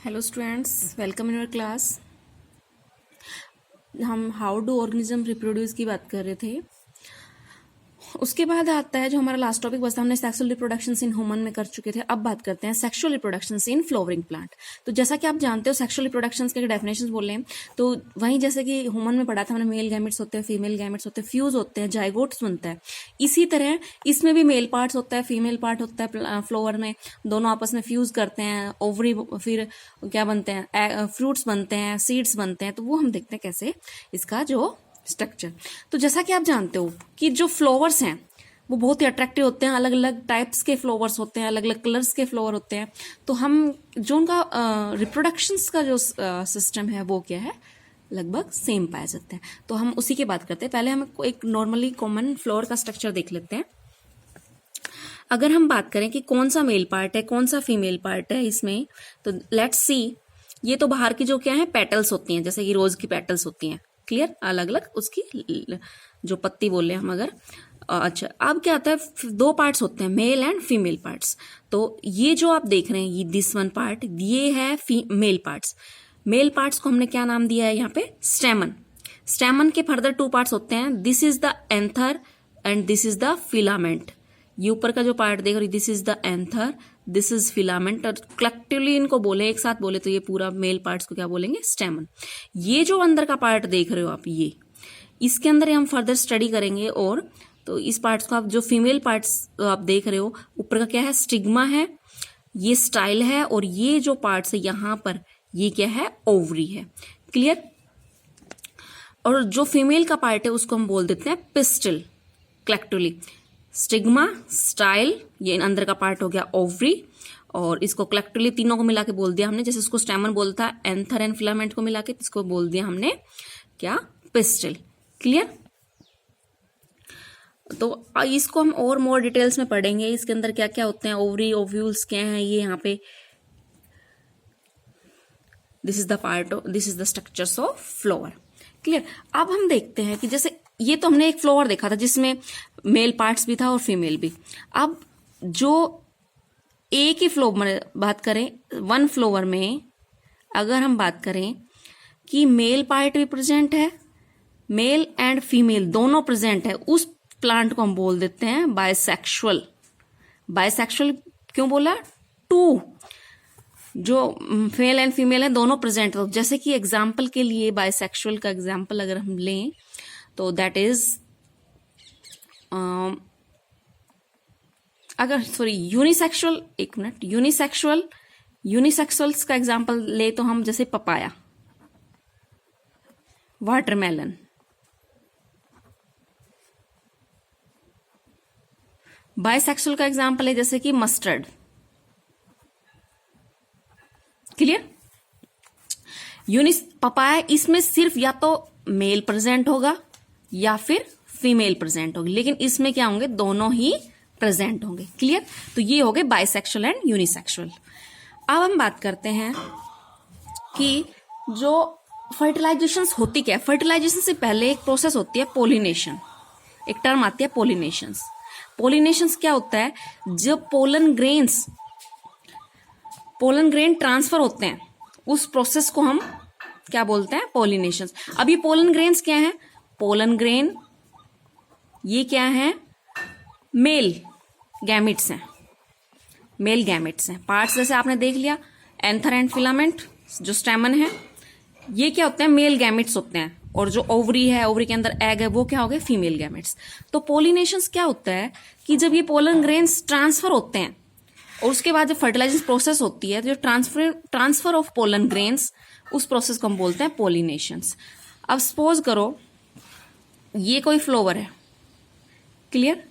Hello students, welcome in your class. हम how do organism reproduce की बात कर रहे थे। उसके बाद आता है जो हमारा लास्ट टॉपिक बस हमने सेक्सुअल रिप्रोडक्शन इन ह्यूमन में कर चुके थे। अब बात करते हैं sexual reproduction in flowering plant. तो जैसा कि आप जानते हो सेक्सुअल रिप्रोडक्शन के डेफिनेशंस बोल रहे हैं, तो वहीं जैसे कि ह्यूमन में पढ़ा था हमने, मेल गैमेट्स होते हैं, फीमेल गैमेट्स होते हैं, फ्यूज होते हैं, जाइगोट्स बनता है। इसी तरह इसमें भी मेल पार्ट्स होता है, फीमेल पार्ट होता है। फ्लावर में दोनों आपस में फ्यूज करते हैं, ओवरी फिर क्या बनते हैं, फ्रूट्स बनते हैं, सीड्स बनते हैं। तो वो हम देखते हैं कैसे इसका जो स्ट्रक्चर। तो जैसा कि आप जानते हो कि जो फ्लावर्स हैं वो बहुत ही अट्रैक्टिव होते हैं, अलग अलग टाइप्स के फ्लावर्स होते हैं, अलग अलग कलर्स के फ्लावर होते हैं। तो हम जो उनका रिप्रोडक्शंस का जो सिस्टम है वो क्या है, लगभग सेम पाए जाते हैं। तो हम उसी की बात करते हैं। पहले हम एक नॉर्मली कॉमन फ्लावर का स्ट्रक्चर देख लेते हैं। अगर हम बात करें कि कौन सा मेल पार्ट है कौन सा फीमेल पार्ट है इसमें, तो लेट्स सी। ये तो बाहर की जो क्या है पेटल्स होती हैं, जैसे कि रोज की पेटल्स होती हैं, क्लियर, अलग अलग उसकी जो पत्ती बोल रहे हैं हम अगर। अच्छा, अब क्या आता है, दो पार्ट्स होते हैं, मेल एंड फीमेल पार्ट्स। तो ये जो आप देख रहे हैं, ये दिस वन पार्ट, ये है मेल पार्ट्स। मेल पार्ट्स को हमने क्या नाम दिया है यहाँ पे, स्टेमन। स्टेमन के फर्दर टू पार्ट्स होते हैं, this is the anther and this is the filament. ये ऊपर का जो पार्ट देख रहे हो, this is the anther, this is filament. और कलेक्टिवली इनको बोले, एक साथ बोले तो ये पूरा मेल पार्ट्स को क्या बोलेंगे, स्टेमन। ये जो अंदर का पार्ट देख रहे हो आप, ये इसके अंदर हम फर्दर स्टडी करेंगे। और तो इस पार्ट्स को आप जो फीमेल पार्ट्स आप देख रहे हो, ऊपर का क्या है, स्टिग्मा है, ये स्टाइल है, और ये जो पार्ट्स है यहां पर, ये क्या है, ओवरी है, क्लियर। और जो फीमेल का पार्ट है उसको हम बोल देते हैं पिस्टल, कलेक्टिवली। स्टिग्मा, स्टाइल, ये अंदर का पार्ट हो गया ओवरी, और इसको कलेक्टिवली तीनों को मिला के बोल दिया हमने, जैसे इसको स्टेमन बोलता है, एंथर एंड फिलामेंट को मिला के इसको बोल दिया हमने क्या, पिस्टल, क्लियर। तो इसको हम और मोर डिटेल्स में पढ़ेंगे, इसके अंदर क्या क्या होते हैं, ओवरी, ओव्यूल्स क्या हैं, ये यहाँ पे this is the part, this is the structures of flower, clear. अब हम देखते हैं कि जैसे ये तो हमने एक फ्लावर देखा था जिसमें मेल पार्ट्स भी था और फीमेल भी। अब जो एक ही फ्लावर में बात करें, वन फ्लावर में अगर हम बात करें कि मेल पार्ट भी प्रेजेंट है, मेल एंड फीमेल दोनों प्रेजेंट है, उस प्लांट को हम बोल देते हैं बायसेक्सुअल। बायसेक्सुअल क्यों बोला, टू जो मेल एंड फीमेल है दोनों प्रेजेंट। तो जैसे कि एग्जाम्पल के लिए बायसेक्सुअल का एग्जाम्पल अगर हम लें तो दैट इज अगर सॉरी यूनिसेक्सुअल, एक मिनट, यूनिसेक्सुअल्स का एग्जाम्पल ले तो हम जैसे पपाया, वाटरमेलन, बायसेक्सुअल का एग्जाम्पल है जैसे कि मस्टर्ड, क्लियर। पपाया, इसमें सिर्फ या तो मेल प्रेजेंट होगा या फिर फीमेल प्रेजेंट होगी, लेकिन इसमें क्या होंगे, दोनों ही प्रेजेंट होंगे, क्लियर। तो ये हो गए बायसेक्सुअल एंड यूनिसेक्सुअल। अब हम बात करते हैं कि जो फर्टिलाइजेशन होती क्या है। फर्टिलाइजेशन से पहले एक प्रोसेस होती है पोलिनेशन, एक टर्म आती है पोलिनेशंस। पोलिनेशंस क्या होता है, जब पोलन ग्रेन ट्रांसफर होते हैं, उस प्रोसेस को हम क्या बोलते हैं, पोलिनेशंस। अब ये पोलन ग्रेन्स क्या है, पोलन ग्रेन ये क्या है, मेल गैमेट्स हैं, मेल गैमेट्स हैं। पार्ट्स जैसे आपने देख लिया, एंथर एंड फिलामेंट, जो स्टेमन है, ये क्या होते हैं, मेल गैमेट्स होते हैं। और जो ओवरी है, ओवरी के अंदर एग है, वो क्या हो गए, फीमेल गैमेट्स। तो पोलिनेशंस क्या होता है कि जब ये पोलन ग्रेन्स ट्रांसफर होते हैं और उसके बाद जब फर्टिलाइजेशन प्रोसेस होती है, जो ट्रांसफर ऑफ पोलन ग्रेन्स, उस प्रोसेस को हम बोलते हैं पोलिनेशंस। अब सपोज करो ये कोई फ्लावर है, क्लियर,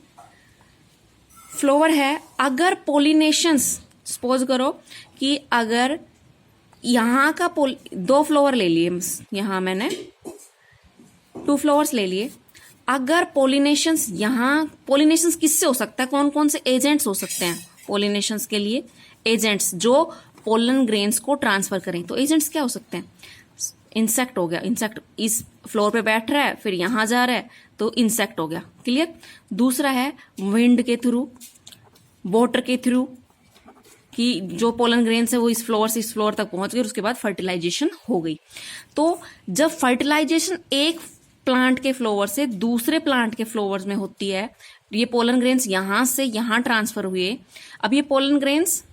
फ्लावर है। अगर पोलिनेशंस, सपोज करो कि अगर यहां का दो फ्लावर ले लिए, यहां मैंने 2 फ्लावर्स ले लिए। अगर पोलिनेशंस, यहां पोलिनेशंस किससे हो सकता है, कौन कौन से एजेंट्स हो सकते हैं पोलिनेशंस के लिए, एजेंट्स जो पोलन ग्रेन्स को ट्रांसफर करें। तो एजेंट्स क्या हो सकते हैं, इंसेक्ट हो गया, इंसेक्ट इस फ्लोर पे बैठ रहा है फिर यहां जा रहा है तो इंसेक्ट हो गया, क्लियर। दूसरा है विंड के थ्रू, वाटर के थ्रू, कि जो पोलन ग्रेन्स है वो इस फ्लोर से इस फ्लोर तक पहुंच गए, उसके बाद फर्टिलाइजेशन हो गई। तो जब फर्टिलाइजेशन एक प्लांट के फ्लावर से दूसरे प्लांट के फ्लावर्स में होती है, ये पोलन ग्रेन्स यहां से यहां ट्रांसफर हुए। अब ये पोलन ग्रेन्स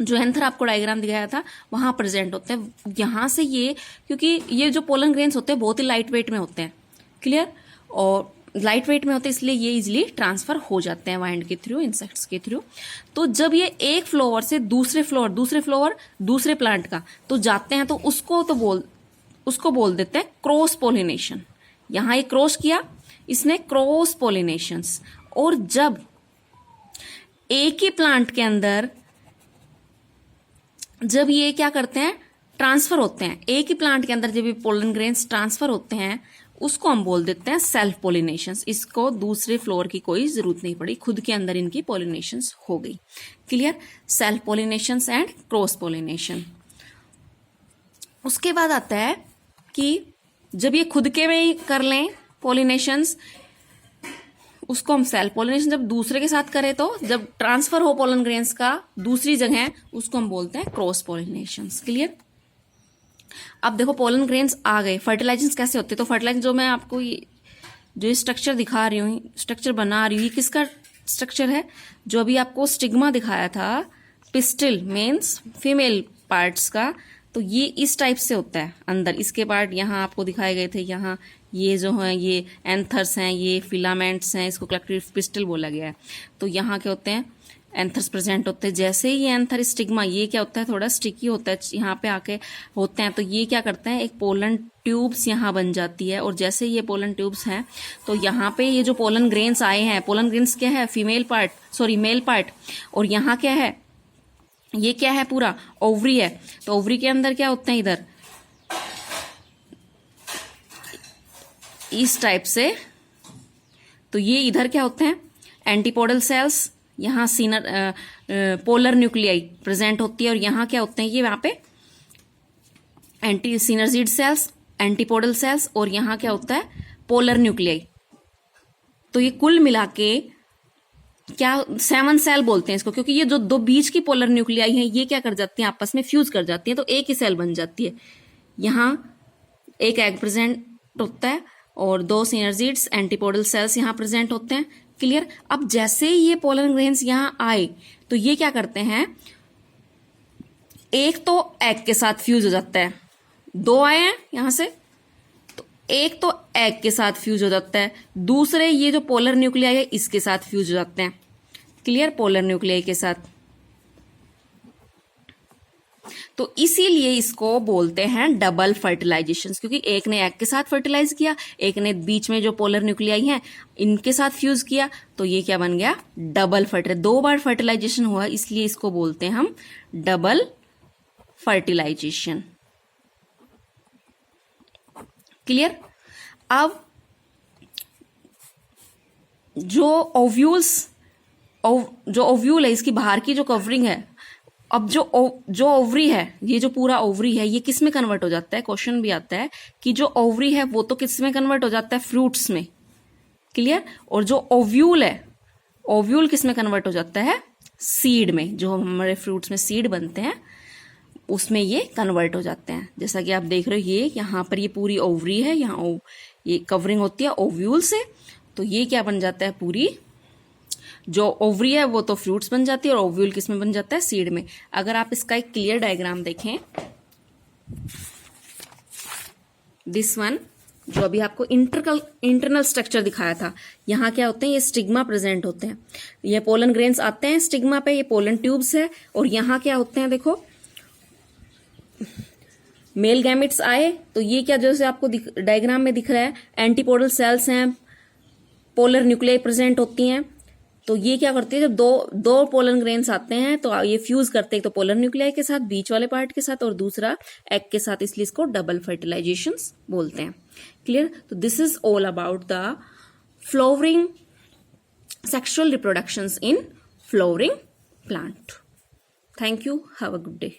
जो एंथर आपको डायग्राम दिखाया था वहां प्रेजेंट होते हैं, यहां से ये, क्योंकि ये जो पोलन ग्रेन्स होते हैं बहुत ही लाइट वेट में होते हैं, क्लियर, और लाइट वेट में होते हैं इसलिए ये इजिली ट्रांसफर हो जाते हैं वाइंड के थ्रू, इंसेक्ट्स के थ्रू। तो जब ये एक फ्लावर से दूसरे फ्लावर दूसरे प्लांट का तो जाते हैं, तो उसको बोल देते हैं क्रॉस पोलिनेशन। यहां ये क्रॉस किया इसने, क्रॉस पोलिनेशंस। और जब एक ही प्लांट के अंदर जब ये क्या करते हैं, ट्रांसफर होते हैं, एक ही प्लांट के अंदर जब ये पोलन ग्रेन्स ट्रांसफर होते हैं, उसको हम बोल देते हैं सेल्फ पोलिनेशंस। इसको दूसरे फ्लोर की कोई जरूरत नहीं पड़ी, खुद के अंदर इनकी पोलिनेशंस हो गई, clear. Self pollinations and cross pollination. उसके बाद आता है कि जब ये खुद के में ही कर लें पोलिनेशंस, उसको हम सेल्फ पोलिनेशन। जब दूसरे के साथ करें तो जब ट्रांसफर हो पोलन ग्रेन्स का दूसरी जगह, उसको हम बोलते हैं क्रॉस पोलिनेशंस, क्लियर। अब देखो पोलन ग्रेन्स आ गए, फर्टिलाइजेशन कैसे होते हैं। तो फर्टिलाइजेशन जो मैं आपको जो स्ट्रक्चर दिखा रही हूँ, स्ट्रक्चर बना रही हूँ, ये किसका स्ट्रक्चर है, जो अभी आपको स्टिग्मा दिखाया था, पिस्टिल मीन्स फीमेल पार्ट्स का। तो ये इस टाइप से होता है अंदर, इसके पार्ट यहाँ आपको दिखाए गए थे, यहाँ ये जो है ये एंथर्स हैं, ये फिलामेंट्स हैं, इसको कलेक्टिव पिस्टिल बोला गया है। तो यहाँ क्या होते हैं, एंथर्स प्रेजेंट होते हैं। जैसे ही ये एंथर स्टिग्मा, ये क्या होता है, थोड़ा स्टिकी होता है, यहाँ पे आके होते हैं, तो ये क्या करते हैं, एक पोलन ट्यूब्स यहाँ बन जाती है। और जैसे ये पोलन ट्यूब्स हैं, तो यहाँ पे ये जो पोलन ग्रेन्स आए हैं, पोलन ग्रेन्स क्या है, मेल पार्ट, और यहाँ क्या है, ये क्या है, पूरा ओवरी है। तो ओवरी के अंदर क्या होते हैं, इधर इस टाइप से, तो ये इधर क्या होते हैं, एंटीपोडल सेल्स, यहाँ पोलर न्यूक्लियाई प्रेजेंट होती है। और यहाँ क्या होते हैं, ये वहां पे anti synergid cells, antipodal cells, और यहाँ क्या होता है, पोलर न्यूक्लियाई। तो ये कुल मिला के क्या 7 सेल बोलते हैं इसको, क्योंकि ये जो दो बीच की पोलर न्यूक्लियाई हैं, ये क्या कर जाती हैं, आपस में फ्यूज कर जाती हैं, तो एक ही सेल बन जाती है। यहाँ एक एग प्रेजेंट होता है और 2 सिनर्जिड्स एंटीपोडल सेल्स यहाँ प्रेजेंट होते हैं, क्लियर। अब जैसे ही ये पोलन ग्रेन्स यहाँ आए, तो ये क्या करते हैं, एक तो एग के साथ फ्यूज हो जाता है, 2 आए हैं यहां से, तो एक तो एग के साथ फ्यूज हो जाता है, दूसरे ये जो पोलर न्यूक्लियाई है इसके साथ फ्यूज हो जाते हैं, क्लियर, पोलर न्यूक्लियाई के साथ। तो इसीलिए इसको बोलते हैं डबल फर्टिलाइजेशन, क्योंकि एक ने एग के साथ फर्टिलाइज किया, एक ने बीच में जो पोलर न्यूक्लियाई हैं इनके साथ फ्यूज किया, तो ये क्या बन गया, डबल फर्टिलाइजेशन। 2 बार फर्टिलाइजेशन हुआ, इसलिए इसको बोलते हैं हम डबल फर्टिलाइजेशन, क्लियर। अब जो ओव्यूल है, इसकी बाहर की जो कवरिंग है, अब जो ओवरी है, ये जो पूरा ओवरी है, ये किस में कन्वर्ट हो जाता है, क्वेश्चन भी आता है कि जो ओवरी है वो तो किस में कन्वर्ट हो जाता है, फ्रूट्स में, क्लियर। और जो ओव्यूल है, ओव्यूल किस में कन्वर्ट हो जाता है, सीड में, जो हमारे फ्रूट्स में सीड बनते हैं उसमें ये कन्वर्ट हो जाते हैं। जैसा कि आप देख रहे हो, ये यहाँ पर ये पूरी ओवरी है, यहाँ ये कवरिंग होती है ओव्यूल से, तो ये क्या बन जाता है, पूरी जो ओवरी है वो तो फ्रूट्स बन जाती है, और ओव्यूल किस में बन जाता है, सीड में। अगर आप इसका एक क्लियर डायग्राम देखें, दिस वन जो अभी आपको इंटरनल स्ट्रक्चर दिखाया था, यहाँ क्या होते हैं, ये स्टिग्मा प्रेजेंट होते हैं, ये पोलन ग्रेन्स आते हैं स्टिग्मा पे, ये पोलन ट्यूब्स है, और यहाँ क्या होते हैं, देखो मेल गैमेट्स आए, तो ये क्या जैसे आपको डायग्राम में दिख रहा है, एंटीपोडल सेल्स हैं, पोलर न्यूक्लियाई प्रेजेंट होती हैं। तो ये क्या करती है, जब दो पोलन ग्रेन्स आते हैं तो ये फ्यूज करते हैं, तो पोलर न्यूक्लियाई के साथ, बीच वाले पार्ट के साथ, और दूसरा एग के साथ, इसलिए इसको डबल फर्टिलाइजेशन बोलते हैं, क्लियर। तो this is all about the flowering sexual reproductions in flowering plant. Thank you, have a good day.